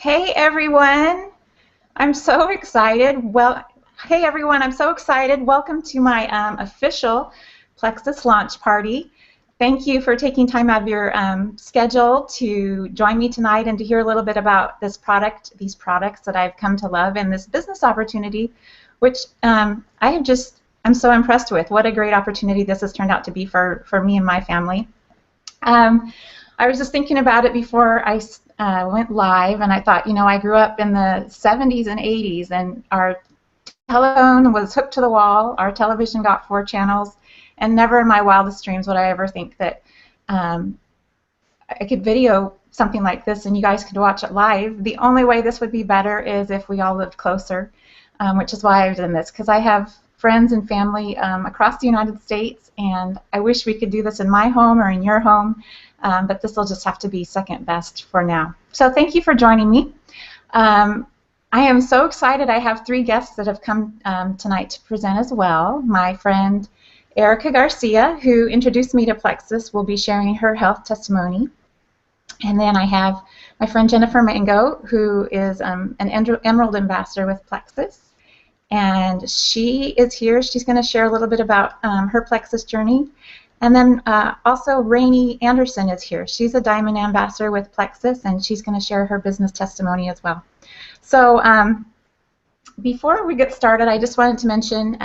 Hey everyone, I'm so excited. Hey everyone, I'm so excited. Welcome to my official Plexus launch party. Thank you for taking time out of your schedule to join me tonight and to hear a little bit about this product, these products that I've come to love, and this business opportunity, which I'm so impressed with. What a great opportunity this has turned out to be for me and my family. I was just thinking about it before I went live, and I thought, I grew up in the 70s and 80s, and our telephone was hooked to the wall. Our television got 4 channels, and never in my wildest dreams would I ever think that I could video something like this and you guys could watch it live. The only way this would be better is if we all lived closer, which is why I've done this, because I have friends and family across the United States, and I wish we could do this in my home or in your home. But this will just have to be second best for now. So thank you for joining me. I am so excited. I have 3 guests that have come tonight to present as well. My friend Erica Garcia, who introduced me to Plexus, will be sharing her health testimony. And then I have my friend Jennifer Mango, who is an Emerald Ambassador with Plexus. And she is here. She's going to share a little bit about her Plexus journey. And then also Rainey Anderson is here. She's a Diamond Ambassador with Plexus, and she's going to share her business testimony as well. So before we get started, I just wanted to mention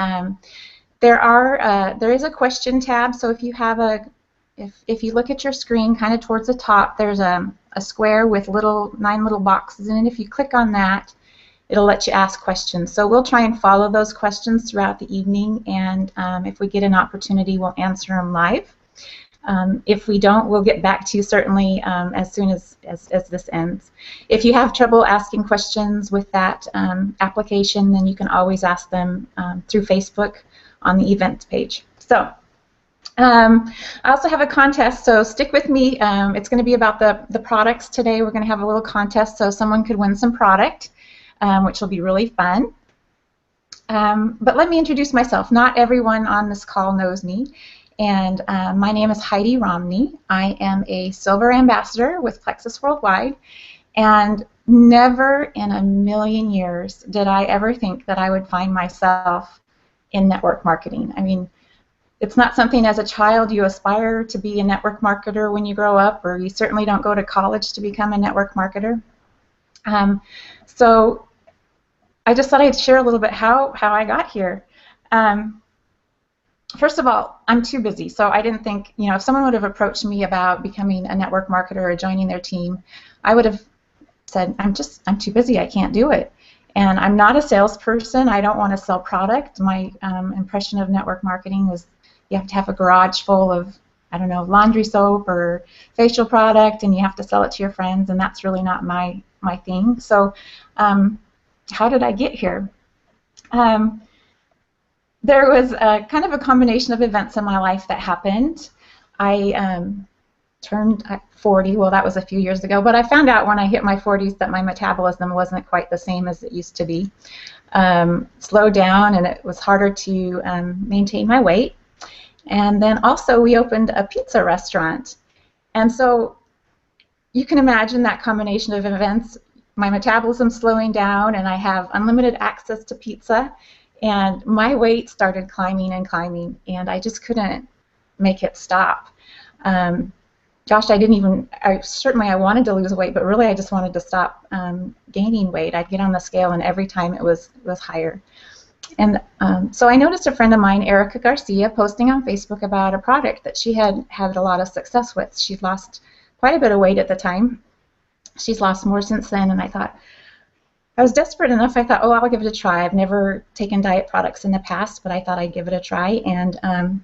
there is a question tab. So if you have if you look at your screen kind of towards the top, there's a square with 9 little boxes in it. If you click on that, it'll let you ask questions. So we'll try and follow those questions throughout the evening, and if we get an opportunity, we'll answer them live. If we don't, we'll get back to you certainly as soon as this ends. If you have trouble asking questions with that application, then you can always ask them through Facebook on the events page. So I also have a contest, so stick with me. It's going to be about the products today. We're going to have a little contest so someone could win some product. Which will be really fun. But let me introduce myself. Not everyone on this call knows me, and my name is Heidi Romney. I am a Silver Ambassador with Plexus Worldwide, and never in a million years did I ever think that I would find myself in network marketing. I mean, it's not something as a child you aspire to be a network marketer when you grow up, or you certainly don't go to college to become a network marketer. So I just thought I'd share a little bit how I got here. First of all, I'm too busy, so I didn't think, if someone would have approached me about becoming a network marketer or joining their team, I would have said, I'm too busy, I can't do it. And I'm not a salesperson. I don't want to sell product. My impression of network marketing was you have to have a garage full of, I don't know, laundry soap or facial product, and you have to sell it to your friends, and that's really not my thing. So how did I get here? There was kind of a combination of events in my life that happened. I turned 40. Well, that was a few years ago, but I found out when I hit my 40s that my metabolism wasn't quite the same as it used to be. Slowed down, and it was harder to maintain my weight. And then also we opened a pizza restaurant. And so you can imagine that combination of events. My metabolism slowing down, and I have unlimited access to pizza, and my weight started climbing and climbing, and I just couldn't make it stop. Gosh, I wanted to lose weight, but really I just wanted to stop gaining weight. I'd get on the scale, and every time it was higher. And so I noticed a friend of mine, Erica Garcia, posting on Facebook about a product that she had had a lot of success with. She'd lost quite a bit of weight at the time. She's lost more since then, and I was desperate enough. I thought, oh, I'll give it a try. I've never taken diet products in the past, but I thought I'd give it a try. And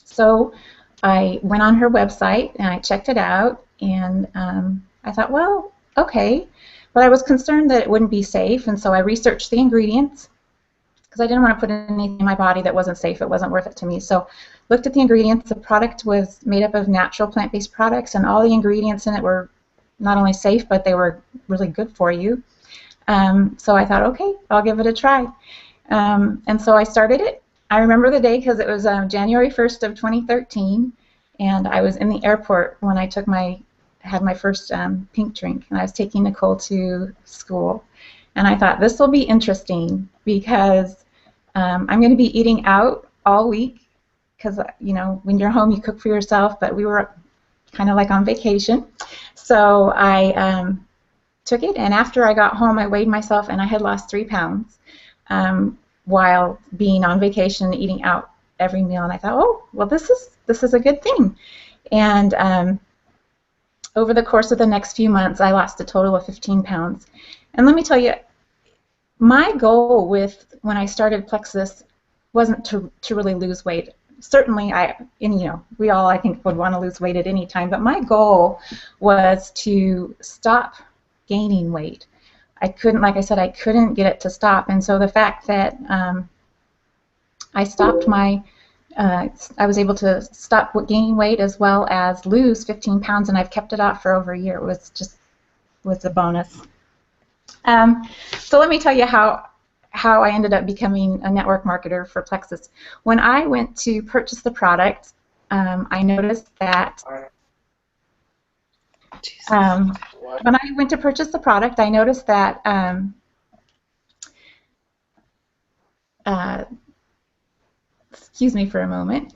so I went on her website, and I checked it out, and I thought, well, okay. But I was concerned that it wouldn't be safe, and so I researched the ingredients because I didn't want to put anything in my body that wasn't safe. It wasn't worth it to me. So looked at the ingredients. The product was made up of natural plant-based products, and all the ingredients in it were not only safe, but they were really good for you. So I thought, okay, I'll give it a try. And so I started it. I remember the day because it was January 1st of 2013, and I was in the airport when I took my had my first pink drink, and I was taking Nicole to school. And I thought, this will be interesting because I'm going to be eating out all week because, you know, when you're home, you cook for yourself, but we were kind of like on vacation. So I took it, and after I got home, I weighed myself, and I had lost 3 pounds while being on vacation and eating out every meal. And I thought, oh, well, this is a good thing. And over the course of the next few months, I lost a total of 15 pounds. And let me tell you, my goal when I started Plexus wasn't to really lose weight. Certainly, we all, I think, would want to lose weight at any time, but my goal was to stop gaining weight. I couldn't, like I said, I couldn't get it to stop. And so the fact that I stopped I was able to stop gaining weight as well as lose 15 pounds, and I've kept it off for over a year. It was a bonus. So let me tell you how I ended up becoming a network marketer for Plexus. When I went to purchase the product, I noticed that excuse me for a moment.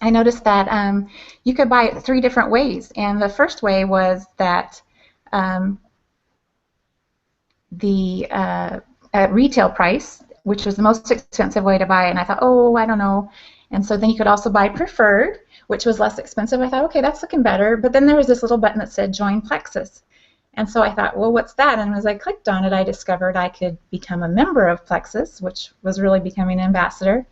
I noticed that you could buy it 3 different ways, and the first way was that at retail price, which was the most expensive way to buy it, and I thought, oh, I don't know. And so then you could also buy preferred, which was less expensive. I thought, okay, that's looking better. But then there was this little button that said join Plexus. And so I thought, well, what's that? And as I clicked on it, I discovered I could become a member of Plexus, which was really becoming an ambassador.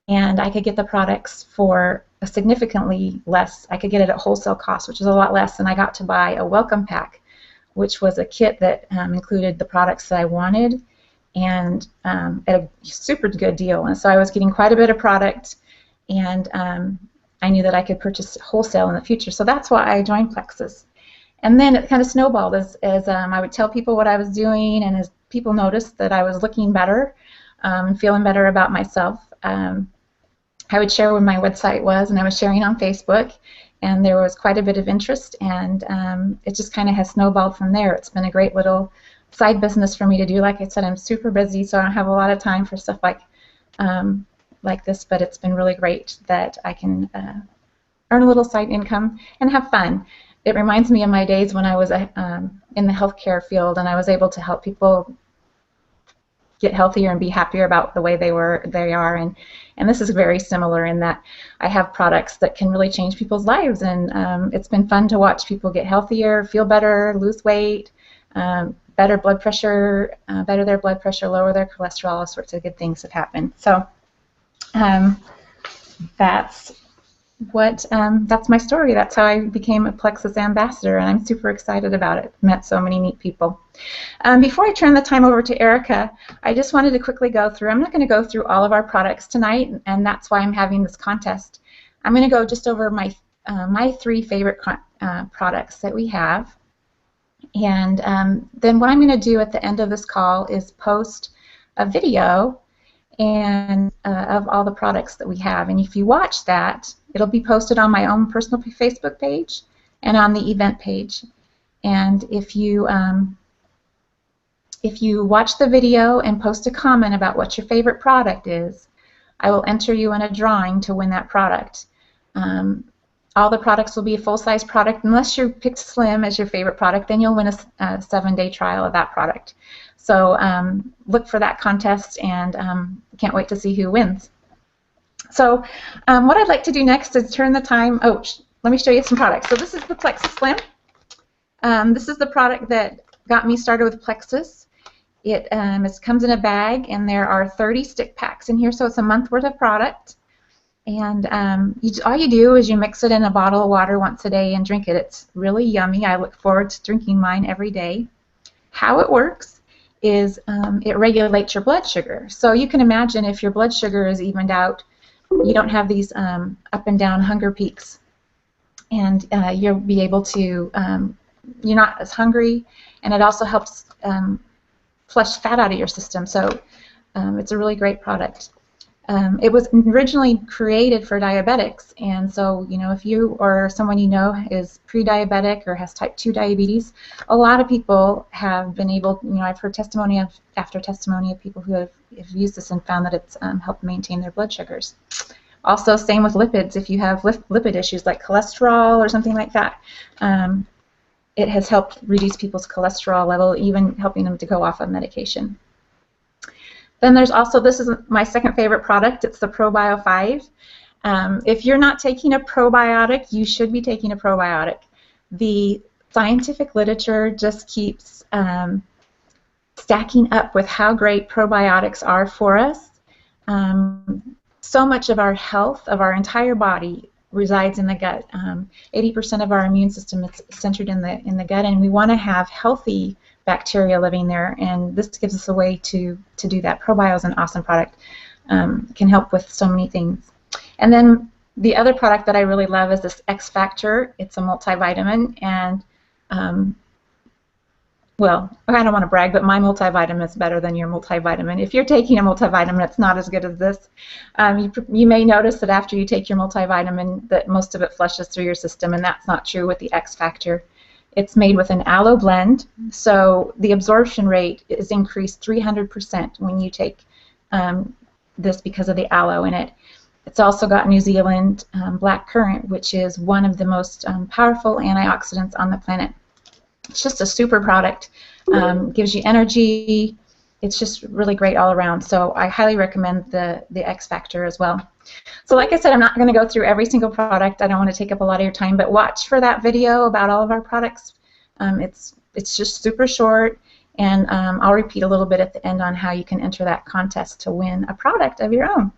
And I could get the products for a significantly less. I could get it at wholesale cost, which is a lot less. And I got to buy a welcome pack, which was a kit that included the products that I wanted, and at a super good deal. And so I was getting quite a bit of product, and I knew that I could purchase wholesale in the future. So that's why I joined Plexus. And then it kind of snowballed as I would tell people what I was doing, and as people noticed that I was looking better and feeling better about myself. I would share where my website was, and I was sharing on Facebook, and there was quite a bit of interest, and it just kind of has snowballed from there. It's been a great little side business for me to do. Like I said, I'm super busy, so I don't have a lot of time for stuff like this, but it's been really great that I can earn a little side income and have fun. It reminds me of my days when I was in the healthcare field, and I was able to help people get healthier and be happier about the way they are, and this is very similar in that I have products that can really change people's lives, and it's been fun to watch people get healthier, feel better, lose weight, better blood pressure, better their blood pressure, lower their cholesterol. All sorts of good things have happened. So that's my story. That's how I became a Plexus ambassador, and I'm super excited about it. Met so many neat people. Before I turn the time over to Erica, I just wanted to quickly go through. I'm not going to go through all of our products tonight, and that's why I'm having this contest. I'm going to go just over my 3 favorite products that we have, and then what I'm going to do at the end of this call is post a video and of all the products that we have. And if you watch that, it'll be posted on my own personal Facebook page and on the event page. And if you watch the video and post a comment about what your favorite product is, I will enter you in a drawing to win that product. All the products will be a full-size product. Unless you picked Slim as your favorite product, then you'll win a 7-day trial of that product. So look for that contest, and can't wait to see who wins. So what I'd like to do next is turn the time. Oh, let me show you some products. So this is the Plexus Slim. This is the product that got me started with Plexus. It comes in a bag, and there are 30 stick packs in here, so it's a month worth of product. And all you do is you mix it in a bottle of water once a day and drink it. It's really yummy. I look forward to drinking mine every day. How it works is it regulates your blood sugar. So you can imagine if your blood sugar is evened out, you don't have these up and down hunger peaks, and you'll be able to, you're not as hungry, and it also helps flush fat out of your system. So it's a really great product. it was originally created for diabetics, and so if you or someone you know is pre-diabetic or has type 2 diabetes, a lot of people have been able, I've heard testimony after testimony of people who have used this and found that it's helped maintain their blood sugars. Also, same with lipids. If you have lipid issues like cholesterol or something like that, it has helped reduce people's cholesterol level, even helping them to go off of medication. Then there's also, this is my second favorite product, it's the ProBio 5. If you're not taking a probiotic, you should be taking a probiotic. The scientific literature just keeps stacking up with how great probiotics are for us. So much of our health, of our entire body, resides in the gut. 80% of our immune system is centered in the gut, and we want to have healthy bacteria living there, and this gives us a way to do that. ProBio is an awesome product. Can help with so many things. And then the other product that I really love is this X Factor. It's a multivitamin, and well, I don't want to brag, but my multivitamin is better than your multivitamin. If you're taking a multivitamin, it's not as good as this. You may notice that after you take your multivitamin that most of it flushes through your system, and that's not true with the X Factor. It's made with an aloe blend, so the absorption rate is increased 300% when you take this because of the aloe in it. It's also got New Zealand black currant, which is one of the most powerful antioxidants on the planet. It's just a super product. Gives you energy. It's just really great all around. So I highly recommend the X Factor as well. So like I said, I'm not going to go through every single product. I don't want to take up a lot of your time, but watch for that video about all of our products. It's just super short, and I'll repeat a little bit at the end on how you can enter that contest to win a product of your own.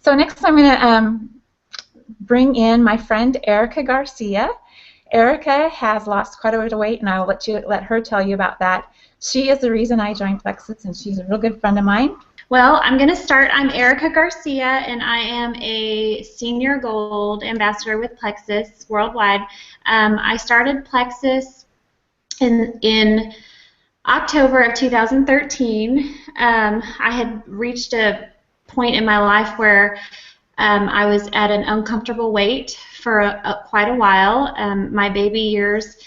So next I'm going to bring in my friend Erica Garcia. Erica has lost quite a bit of weight, and I'll let her tell you about that. She is the reason I joined Plexus, and she's a real good friend of mine. Well, I'm going to start. I'm Erica Garcia, and I am a Senior Gold Ambassador with Plexus Worldwide. I started Plexus in October of 2013. I had reached a point in my life where I was at an uncomfortable weight for quite a while. My baby years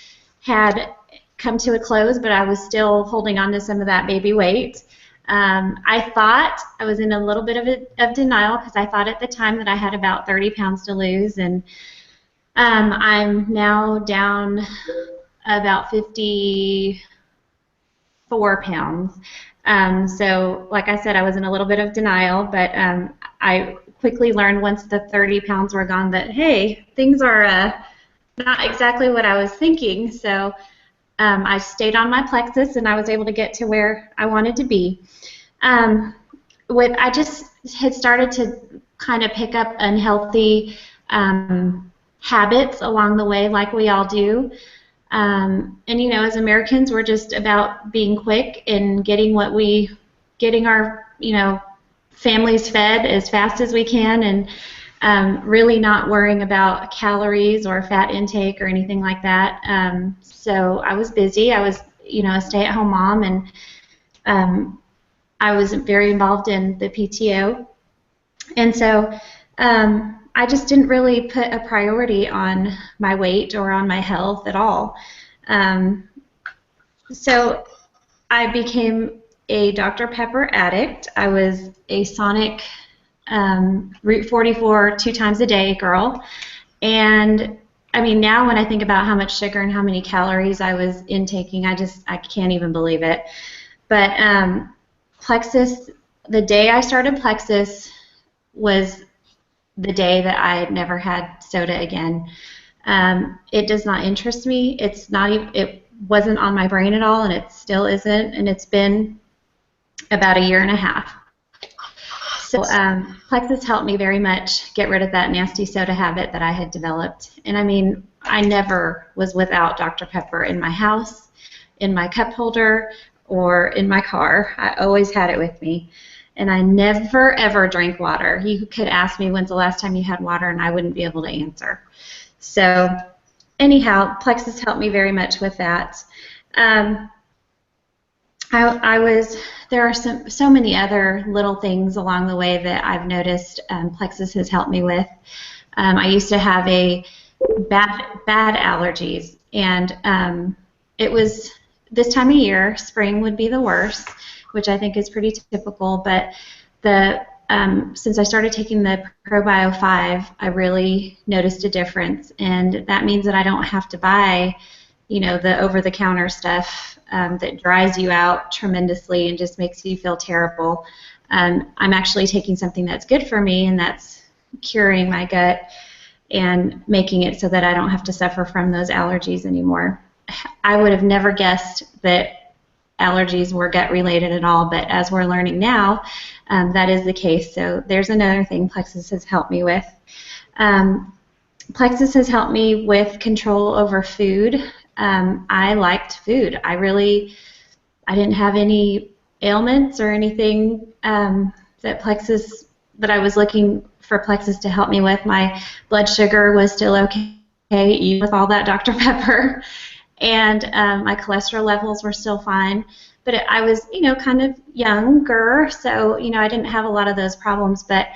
had come to a close, but I was still holding on to some of that baby weight. I thought I was in a little bit of denial because I thought at the time that I had about 30 pounds to lose, and I'm now down about 54 pounds. So like I said, I was in a little bit of denial, but I quickly learned once the 30 pounds were gone that, hey, things are not exactly what I was thinking. So I stayed on my Plexus, and I was able to get to where I wanted to be. I just had started to kind of pick up unhealthy habits along the way, like we all do. And as Americans, we're just about being quick and getting our families fed as fast as we can, and really not worrying about calories or fat intake or anything like that. So I was busy. I was, a stay-at-home mom, and I was very involved in the PTO. And so I just didn't really put a priority on my weight or on my health at all. So I became a Dr. Pepper addict. I was a Sonic Route 44 2 times a day girl. And I mean, now when I think about how much sugar and how many calories I was intaking, I can't even believe it. But Plexus, the day I started Plexus was the day that I had never had soda again. It does not interest me. It wasn't on my brain at all, and it still isn't, and it's been about a year and a half. So Plexus helped me very much get rid of that nasty soda habit that I had developed. And I mean, I never was without Dr. Pepper in my house, in my cup holder, or in my car. I always had it with me. And I never, ever drank water. You could ask me when's the last time you had water, and I wouldn't be able to answer. So anyhow, Plexus helped me very much with that. there are so many other little things along the way that I've noticed Plexus has helped me with. I used to have a bad allergies, and it was this time of year, spring would be the worst, which I think is pretty typical, but since I started taking the ProBio 5, I really noticed a difference, and that means that I don't have to buy, the over-the-counter stuff that dries you out tremendously and just makes you feel terrible. I'm actually taking something that's good for me, and that's curing my gut and making it so that I don't have to suffer from those allergies anymore. I would have never guessed that allergies were gut-related at all, but as we're learning now, that is the case. So there's another thing Plexus has helped me with. Plexus has helped me with control over food. I liked food. I didn't have any ailments or anything that I was looking for Plexus to help me with. My blood sugar was still okay, even with all that Dr. Pepper, and my cholesterol levels were still fine. But I was, kind of younger, so, I didn't have a lot of those problems. But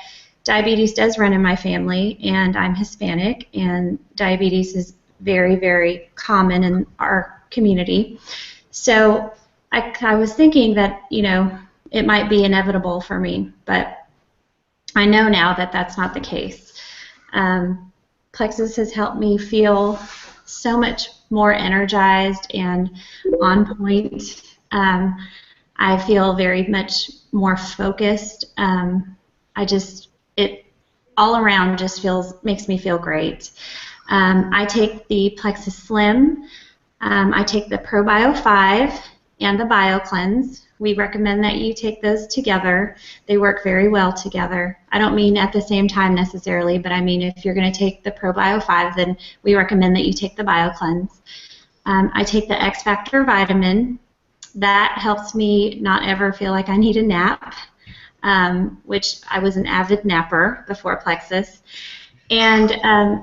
diabetes does run in my family, and I'm Hispanic, and diabetes is very, very common in our community. So I was thinking that, it might be inevitable for me, but I know now that that's not the case. Plexus has helped me feel so much more energized and on point. I feel very much more focused. It all around just makes me feel great. I take the Plexus Slim. I take the ProBio 5 and the BioCleanse. We recommend that you take those together. They work very well together. I don't mean at the same time necessarily, but I mean if you're going to take the ProBio 5, then we recommend that you take the BioCleanse. I take the X Factor vitamin. That helps me not ever feel like I need a nap, which I was an avid napper before Plexus. And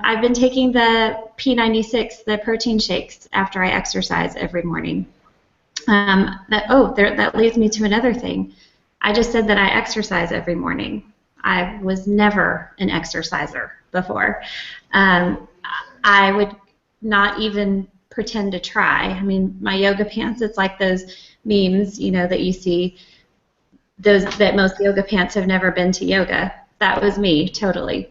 I've been taking the P96, the protein shakes, after I exercise every morning. That leads me to another thing. I just said that I exercise every morning. I was never an exerciser before. I would not even pretend to try. I mean, my yoga pants, it's like those memes, that you see, that most yoga pants have never been to yoga. That was me, totally.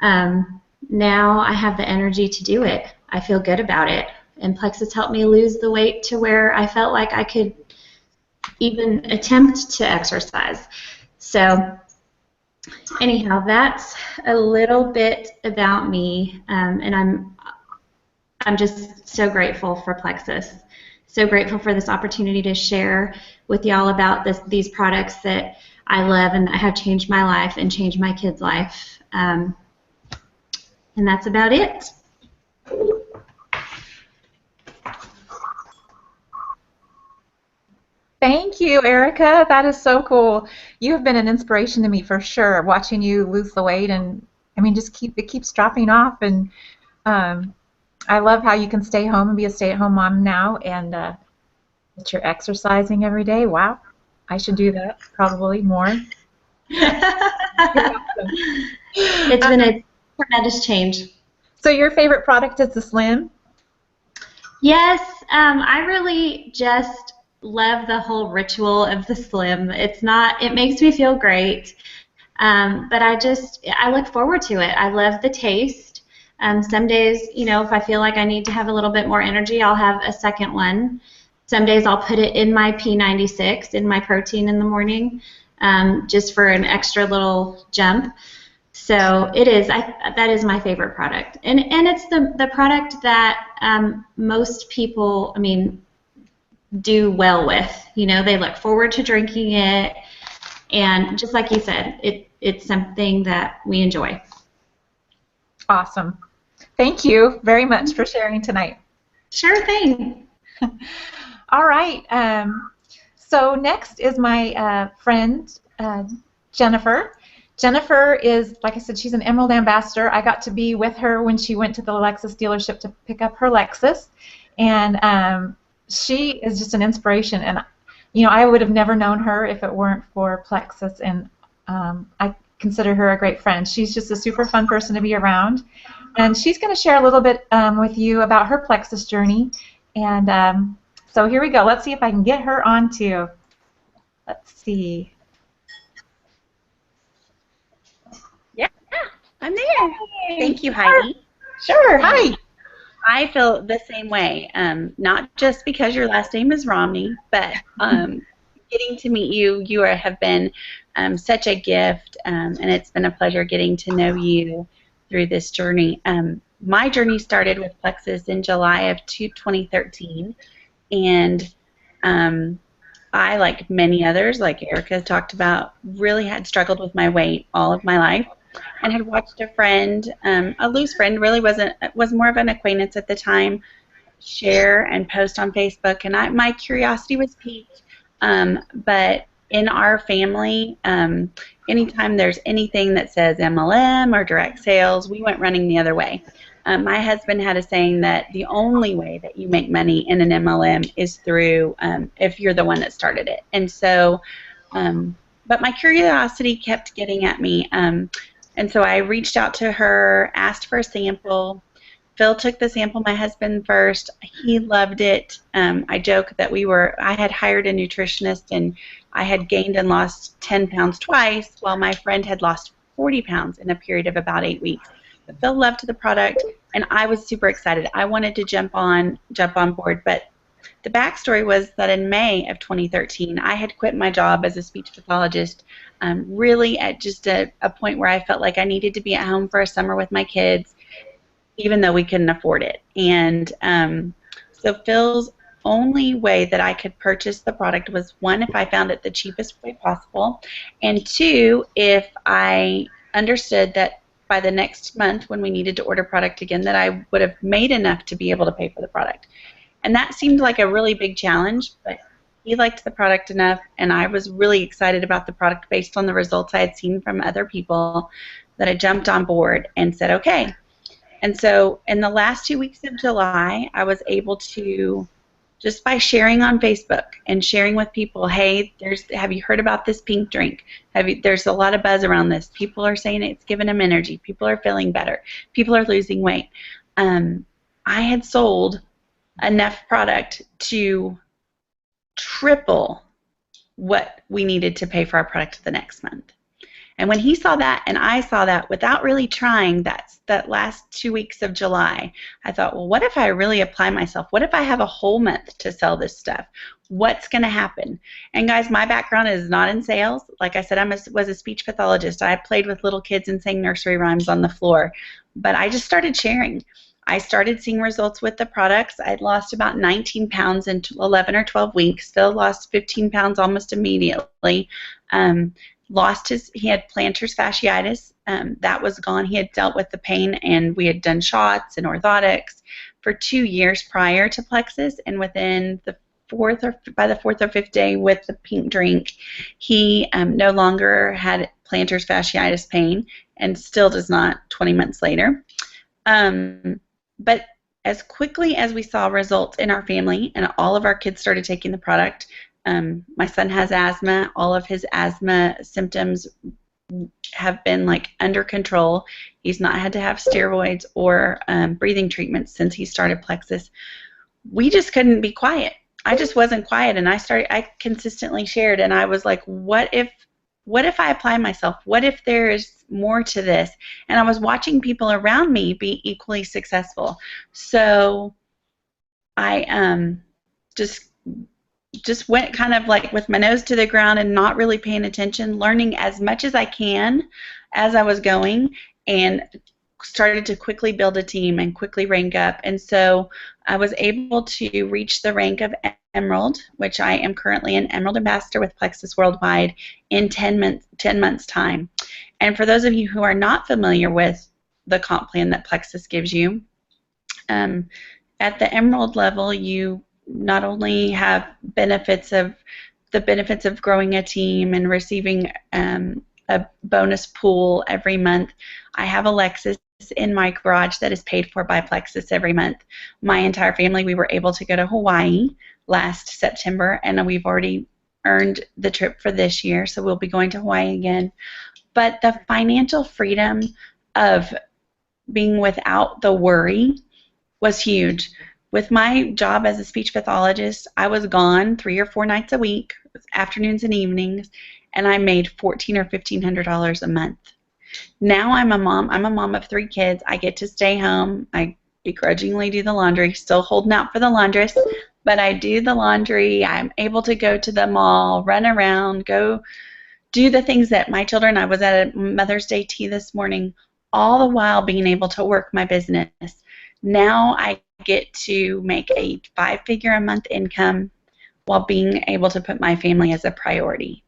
Now I have the energy to do it. I feel good about it. And Plexus helped me lose the weight to where I felt like I could even attempt to exercise. So anyhow, that's a little bit about me, and I'm just so grateful for Plexus. So grateful for this opportunity to share with y'all about these products that I love and that have changed my life and changed my kids' life. And that's about it. Thank you, Erica. That is so cool. You have been an inspiration to me for sure, watching you lose the weight, and I mean, it keeps dropping off, and I love how you can stay home and be a stay-at-home mom now, and that you're exercising every day. Wow, I should do that probably more. It's been a tremendous change. So your favorite product is the Slim? Yes, I really just love the whole ritual of the Slim. It makes me feel great, but I look forward to it. I love the taste. Some days, if I feel like I need to have a little bit more energy, I'll have a second one. Some days I'll put it in my P96, in my protein in the morning, just for an extra little jump. So it is. That is my favorite product, and it's the product that most people, do well with. They look forward to drinking it, and just like you said, it's something that we enjoy. Awesome. Thank you very much for sharing tonight. Sure thing. All right. So next is my friend Jennifer. Jennifer is, like I said, she's an Emerald Ambassador. I got to be with her when she went to the Lexus dealership to pick up her Lexus, and she is just an inspiration. And I would have never known her if it weren't for Plexus, and I consider her a great friend. She's just a super fun person to be around, and she's going to share a little bit with you about her Plexus journey. And so here we go. Let's see if I can get her on too. Let's see. Yeah, I'm there. Hey. Thank you, Heidi. Sure. Hi. I feel the same way. Not just because your last name is Romney, but getting to meet you, have been such a gift, and it's been a pleasure getting to know you through this journey. My journey started with Plexus in July of 2013, and I, like many others, like Erica talked about, really had struggled with my weight all of my life, and had watched a friend, a loose friend, really was more of an acquaintance at the time, share and post on Facebook, and my curiosity was piqued. But in our family, anytime there's anything that says MLM or direct sales, we went running the other way. My husband had a saying that the only way that you make money in an MLM is through if you're the one that started it. And so, but my curiosity kept getting at me. And so I reached out to her, asked for a sample. Phil took the sample, my husband, first. He loved it. I joke that I had hired a nutritionist, and I had gained and lost 10 pounds twice, while my friend had lost 40 pounds in a period of about 8 weeks. But Phil loved the product, and I was super excited. I wanted to jump on board, but the backstory was that in May of 2013, I had quit my job as a speech pathologist, really at just a point where I felt like I needed to be at home for a summer with my kids, even though we couldn't afford it. And so Phil's only way that I could purchase the product was, one, if I found it the cheapest way possible, and two, if I understood that by the next month when we needed to order product again, that I would have made enough to be able to pay for the product. And that seemed like a really big challenge, but he liked the product enough, and I was really excited about the product based on the results I had seen from other people, that I jumped on board and said, okay. And so in the last 2 weeks of July, I was able to, just by sharing on Facebook and sharing with people, hey, have you heard about this pink drink? There's a lot of buzz around this. People are saying it's giving them energy. People are feeling better. People are losing weight. I had sold enough product to triple what we needed to pay for our product the next month. And when he saw that and I saw that, without really trying, that last 2 weeks of July, I thought, well, what if I really apply myself? What if I have a whole month to sell this stuff? What's going to happen? And guys, my background is not in sales. Like I said, I was a speech pathologist. I played with little kids and sang nursery rhymes on the floor. But I just started sharing. I started seeing results with the products. I'd lost about 19 pounds in 11 or 12 weeks. Phil lost 15 pounds almost immediately. He had plantar fasciitis. That was gone. He had dealt with the pain, and we had done shots and orthotics for 2 years prior to Plexus, and within by the fourth or fifth day with the pink drink, he no longer had plantar fasciitis pain, and still does not 20 months later. But as quickly as we saw results in our family and all of our kids started taking the product, my son has asthma. All of his asthma symptoms have been like under control. He's not had to have steroids or breathing treatments since he started Plexus. We just couldn't be quiet. I just wasn't quiet, and I consistently shared, and I was like, what if I apply myself? What if there is more to this? And I was watching people around me be equally successful. So I just went kind of like with my nose to the ground and not really paying attention, learning as much as I can as I was going, and started to quickly build a team and quickly rank up. And so I was able to reach the rank of Emerald, which I am currently an Emerald Ambassador with Plexus Worldwide, in 10 months' time. And for those of you who are not familiar with the comp plan that Plexus gives you, at the Emerald level, you not only have the benefits of growing a team and receiving a bonus pool every month. I have a Lexus in my garage that is paid for by Plexus every month. My entire family, we were able to go to Hawaii last September, and we've already earned the trip for this year, so we'll be going to Hawaii again. But the financial freedom of being without the worry was huge. With my job as a speech pathologist, I was gone 3 or 4 nights a week, afternoons and evenings, and I made $1,400 or $1,500 a month. Now I'm a mom. I'm a mom of 3 kids. I get to stay home. I begrudgingly do the laundry, still holding out for the laundress, but I do the laundry. I'm able to go to the mall, run around, go do the things that my children, I was at a Mother's Day tea this morning, all the while being able to work my business. Now I get to make a 5-figure-a-month income while being able to put my family as a priority.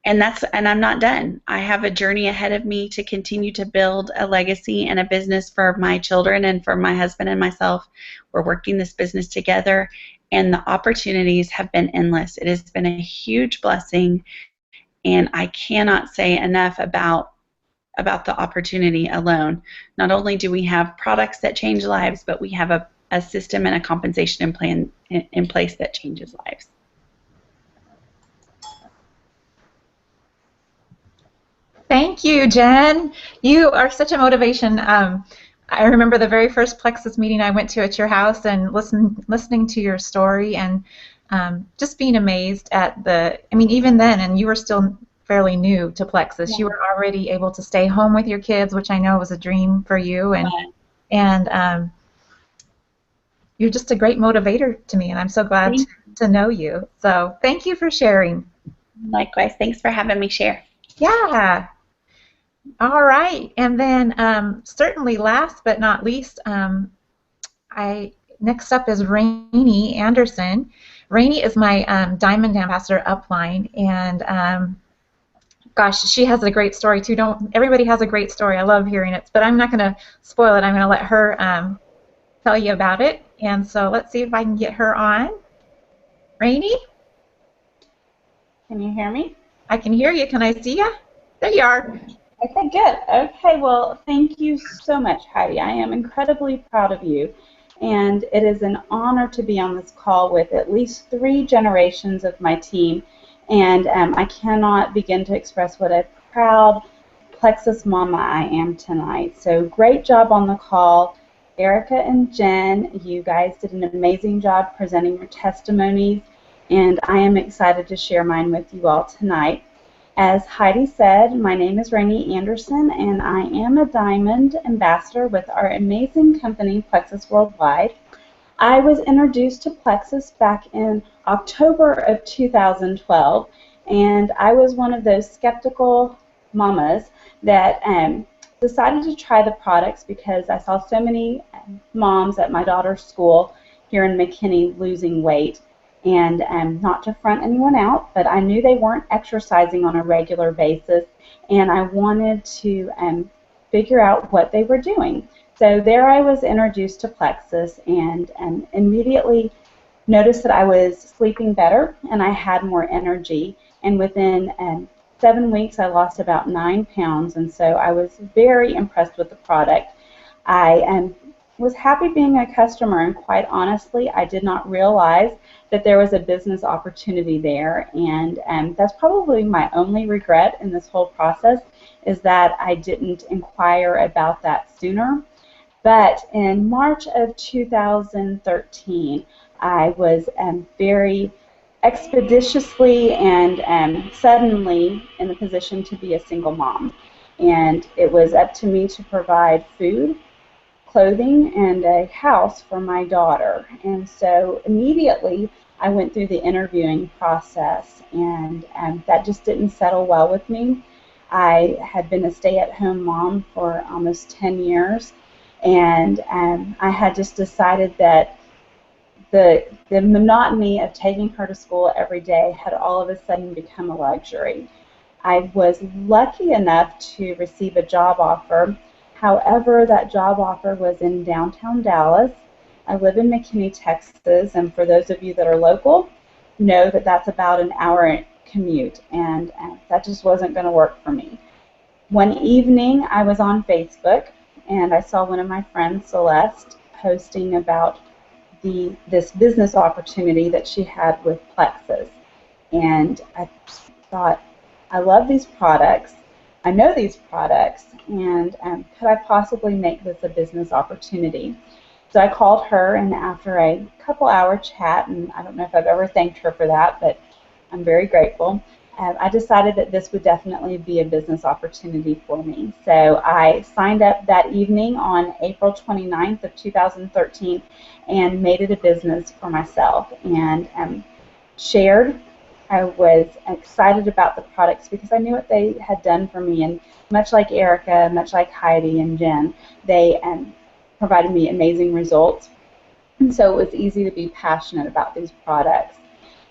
And I'm not done. I have a journey ahead of me to continue to build a legacy and a business for my children and for my husband and myself. We're working this business together, and the opportunities have been endless. It has been a huge blessing, and I cannot say enough about the opportunity alone. Not only do we have products that change lives, but we have a system and a compensation plan in place that changes lives. Thank you, Jen. You are such a motivation. I remember the very first Plexus meeting I went to at your house and listening to your story and just being amazed at even then, and you were still fairly new to Plexus. Yeah. You were already able to stay home with your kids, which I know was a dream for you, and you're just a great motivator to me, and I'm so glad to know you. So thank you for sharing. Likewise. Thanks for having me share. Yeah. All right, and then certainly last but not least, next up is Rainey Anderson. Rainey is my Diamond Ambassador upline, and gosh, she has a great story too. Everybody has a great story. I love hearing it, but I'm not going to spoil it. I'm going to let her tell you about it. And so let's see if I can get her on. Rainey? Can you hear me? I can hear you. Can I see you? There you are. Okay, good. Okay, well, thank you so much, Heidi. I am incredibly proud of you, and it is an honor to be on this call with at least 3 generations of my team, and I cannot begin to express what a proud Plexus mama I am tonight. So great job on the call. Erica and Jen, you guys did an amazing job presenting your testimonies, and I am excited to share mine with you all tonight. As Heidi said, my name is Rainey Anderson, and I am a Diamond Ambassador with our amazing company, Plexus Worldwide. I was introduced to Plexus back in October of 2012, and I was one of those skeptical mamas that decided to try the products because I saw so many moms at my daughter's school here in McKinney losing weight. And not to front anyone out, but I knew they weren't exercising on a regular basis, and I wanted to figure out what they were doing. So there I was introduced to Plexus, and immediately noticed that I was sleeping better and I had more energy, and within 7 weeks I lost about 9 pounds, and so I was very impressed with the product. I was happy being a customer, and quite honestly, I did not realize that there was a business opportunity there, and that's probably my only regret in this whole process, is that I didn't inquire about that sooner. But in March of 2013, I was very expeditiously and suddenly in the position to be a single mom, and it was up to me to provide food, clothing, and a house for my daughter. And so immediately I went through the interviewing process, and that just didn't settle well with me. I had been a stay-at-home mom for almost 10 years, and I had just decided that the monotony of taking her to school every day had all of a sudden become a luxury. I was lucky enough to receive a job offer. However, that job offer was in downtown Dallas. I live in McKinney, Texas, and for those of you that are local, know that that's about an hour commute, and that just wasn't going to work for me. One evening, I was on Facebook, and I saw one of my friends, Celeste, posting about this business opportunity that she had with Plexus. And I thought, I love these products. I know these products, and could I possibly make this a business opportunity? So I called her, and after a couple-hour chat, and I don't know if I've ever thanked her for that, but I'm very grateful, I decided that this would definitely be a business opportunity for me. So I signed up that evening on April 29th of 2013 and made it a business for myself, and shared. I was excited about the products because I knew what they had done for me, and much like Erica, much like Heidi and Jen, they provided me amazing results, and so it was easy to be passionate about these products.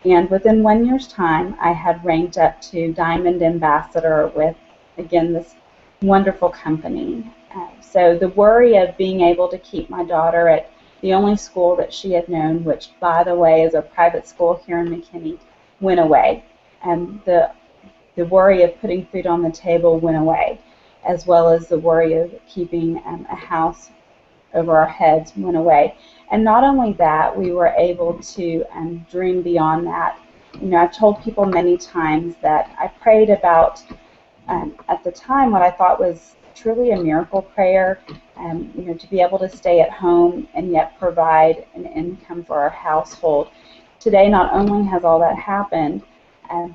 And within 1 year's time, I had ranked up to Diamond Ambassador with, again, this wonderful company. So the worry of being able to keep my daughter at the only school that she had known, which, by the way, is a private school here in McKinney, went away. And the worry of putting food on the table went away, as well as the worry of keeping a house over our heads went away. And not only that, we were able to dream beyond that. You know, I've told people many times that I prayed about, at the time, what I thought was truly a miracle prayer, you know, to be able to stay at home and yet provide an income for our household. Today, not only has all that happened,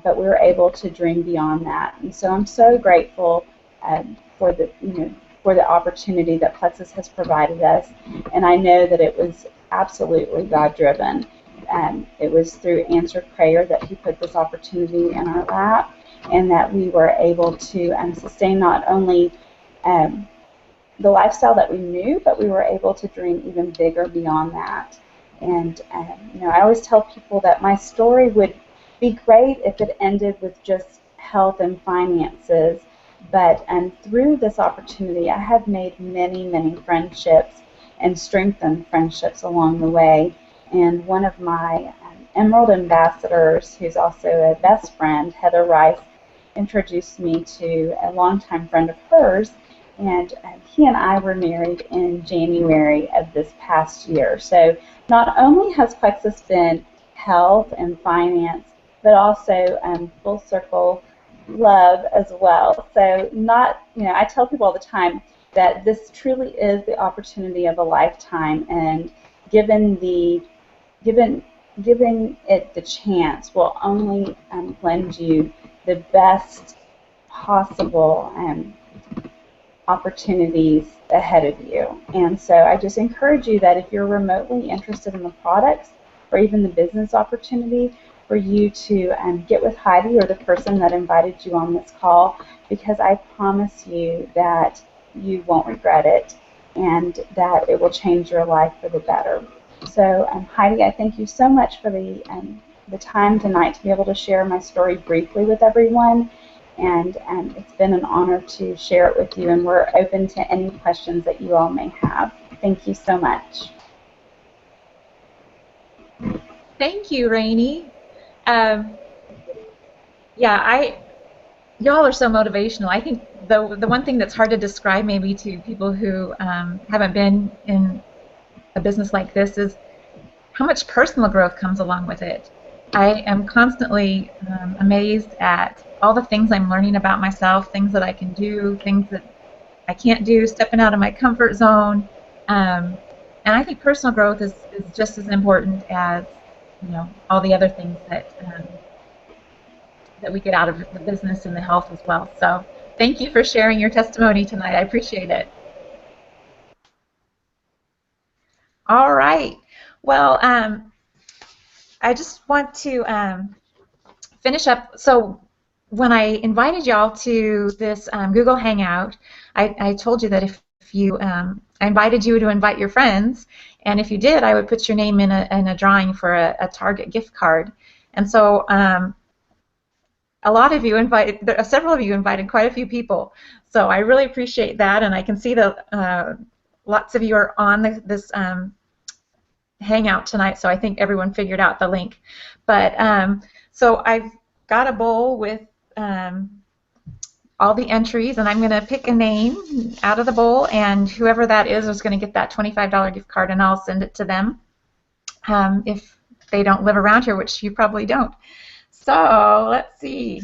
but we were able to dream beyond that. And so I'm so grateful for the, for the opportunity that Plexus has provided us. And I know that it was absolutely God-driven. It was through answered prayer that He put this opportunity in our lap, and that we were able to sustain not only the lifestyle that we knew, but we were able to dream even bigger beyond that. And you know, I always tell people that my story would be great if it ended with just health and finances, but through this opportunity, I have made many, many friendships and strengthened friendships along the way. And one of my Emerald ambassadors, who's also a best friend, Heather Rice, introduced me to a longtime friend of hers, and he and I were married in January of this past year. So not only has Plexus been health and finance, but also full circle love as well. So not, you know, I tell people all the time that this truly is the opportunity of a lifetime, and given it the chance will only lend you the best possible opportunities ahead of you. And so I just encourage you that if you're remotely interested in the products or even the business opportunity, for you to get with Heidi or the person that invited you on this call, because I promise you that you won't regret it, and that it will change your life for the better. So Heidi, I thank you so much for the time tonight to be able to share my story briefly with everyone. And it's been an honor to share it with you, and we're open to any questions that you all may have. Thank you so much. Thank you, Rainey. Yeah, y'all are so motivational. I think the one thing that's hard to describe maybe to people who haven't been in a business like this is how much personal growth comes along with it. I am constantly amazed at all the things I'm learning about myself, things that I can do, things that I can't do, stepping out of my comfort zone. And I think personal growth is just as important as, you know, all the other things that that we get out of the business and the health as well. So thank you for sharing your testimony tonight. I appreciate it. All right. Well, I just want to finish up. So when I invited y'all to this Google Hangout, I told you that if you, I invited you to invite your friends, and if you did, I would put your name in a drawing for a Target gift card. And so a lot of you invited, several of you invited quite a few people. So I really appreciate that, and I can see that lots of you are on this Hangout tonight, so I think everyone figured out the link. But so I've got a bowl with all the entries, and I'm going to pick a name out of the bowl, and whoever that is going to get that $25 gift card, and I'll send it to them if they don't live around here, which you probably don't. So let's see.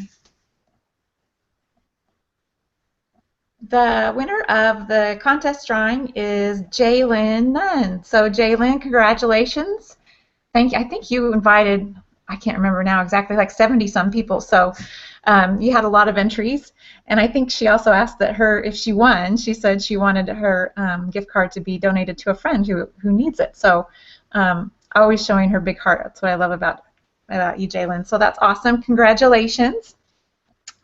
The winner of the contest drawing is Jaylyn Nunn. So Jaylyn, congratulations. I think you invited, I can't remember now exactly, like 70 some people. So you had a lot of entries. And I think she also asked that if she won, she said she wanted her gift card to be donated to a friend who needs it. So always showing her big heart. That's what I love about you, Jaylyn. So that's awesome. Congratulations.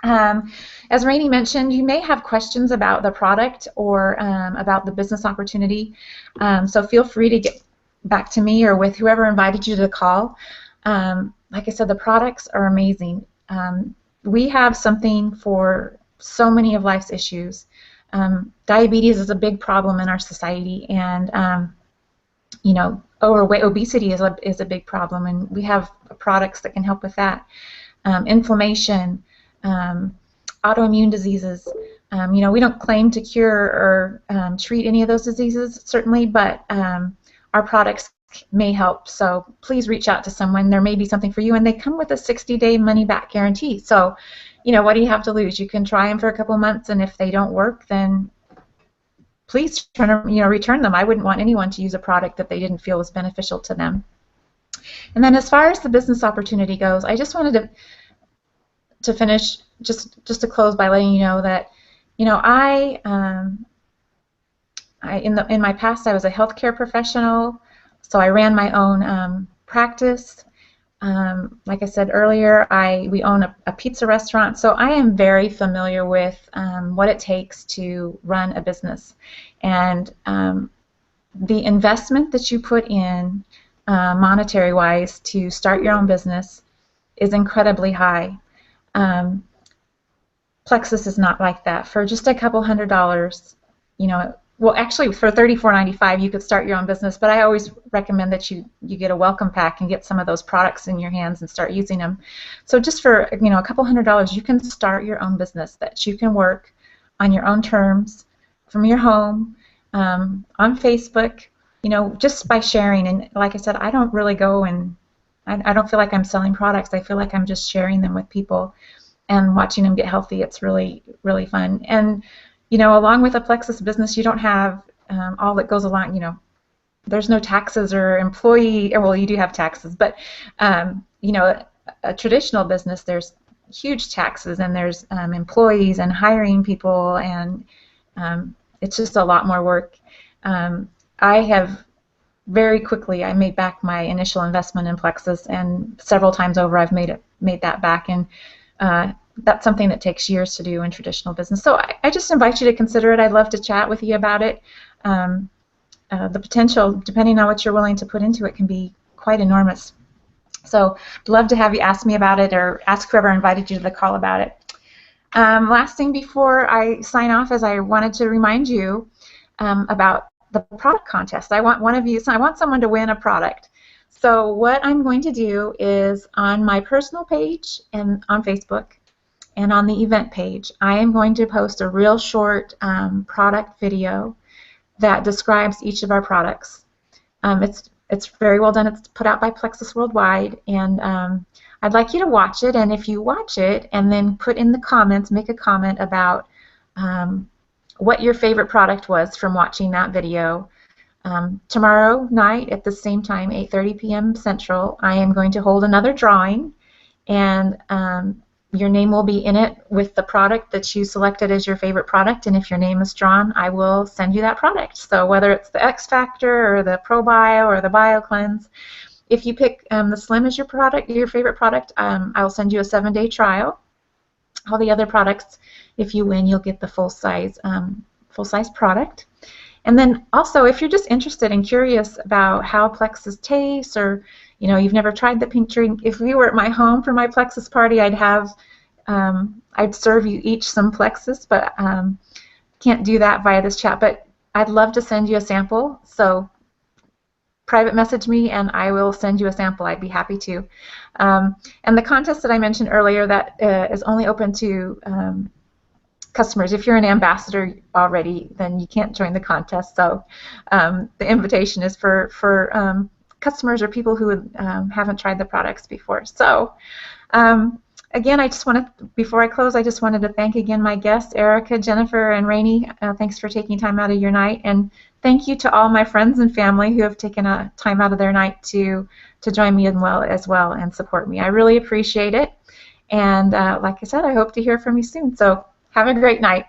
As Rainey mentioned, you may have questions about the product or about the business opportunity, so feel free to get back to me or with whoever invited you to the call. Like I said, the products are amazing. We have something for so many of life's issues. Diabetes is a big problem in our society, and you know, overweight, obesity is a big problem, and we have products that can help with that. Inflammation. Autoimmune diseases. You know, we don't claim to cure or treat any of those diseases, certainly, but our products may help. So please reach out to someone. There may be something for you, and they come with a 60-day money-back guarantee. So, you know, what do you have to lose? You can try them for a couple months, and if they don't work, then please return them. I wouldn't want anyone to use a product that they didn't feel was beneficial to them. And then as far as the business opportunity goes, I just wanted to finish, just to close by letting you know that, you know, in my past I was a healthcare professional, so I ran my own practice. Like I said earlier, we own a pizza restaurant, so I am very familiar with what it takes to run a business, and the investment that you put in monetary-wise to start your own business is incredibly high. Plexus is not like that. For just a couple $100, you know, well, actually for $34.95 you could start your own business, but I always recommend that you get a welcome pack and get some of those products in your hands and start using them. So just for, you know, a couple $100, you can start your own business that you can work on your own terms from your home, on Facebook, you know, just by sharing. And like I said, I don't really go and I don't feel like I'm selling products. I feel like I'm just sharing them with people and watching them get healthy. It's really, really fun. And, you know, along with a Plexus business, you don't have all that goes along, you know, there's no taxes or employee, well, you do have taxes, but, you know, a traditional business, there's huge taxes, and there's employees and hiring people, and it's just a lot more work. I have very quickly, I made back my initial investment in Plexus, and several times over I've made that back, and that's something that takes years to do in traditional business. So I just invite you to consider it. I'd love to chat with you about it. The potential, depending on what you're willing to put into it, can be quite enormous. So I'd love to have you ask me about it, or ask whoever invited you to the call about it. Last thing before I sign off is I wanted to remind you about the product contest. I want someone to win a product. So what I'm going to do is, on my personal page and on Facebook and on the event page, I am going to post a real short product video that describes each of our products. It's very well done. It's put out by Plexus Worldwide, and I'd like you to watch it. And if you watch it and then put in the comments, make a comment about what your favorite product was from watching that video. Tomorrow night at the same time, 8:30 p.m. Central, I am going to hold another drawing, and your name will be in it with the product that you selected as your favorite product, and if your name is drawn, I will send you that product. So whether it's the X Factor or the ProBio or the BioCleanse, if you pick the Slim as your product, your favorite product, I will send you a 7-day trial. All the other products, if you win, you'll get the full-size product. And then also, if you're just interested and curious about how Plexus tastes, or you know, you've never tried the pink drink, if you were at my home for my Plexus party, I'd serve you each some Plexus, but can't do that via this chat. But I'd love to send you a sample. So private message me and I will send you a sample. I'd be happy to. And the contest that I mentioned earlier, that is only open to customers. If you're an ambassador already, then you can't join the contest. So the invitation is for customers or people who haven't tried the products before. So Again, I just want to, before I close, I just wanted to thank again my guests, Erica, Jennifer, and Rainey. Thanks for taking time out of your night, and thank you to all my friends and family who have taken a time out of their night to join me as well and support me. I really appreciate it, and like I said, I hope to hear from you soon. So have a great night.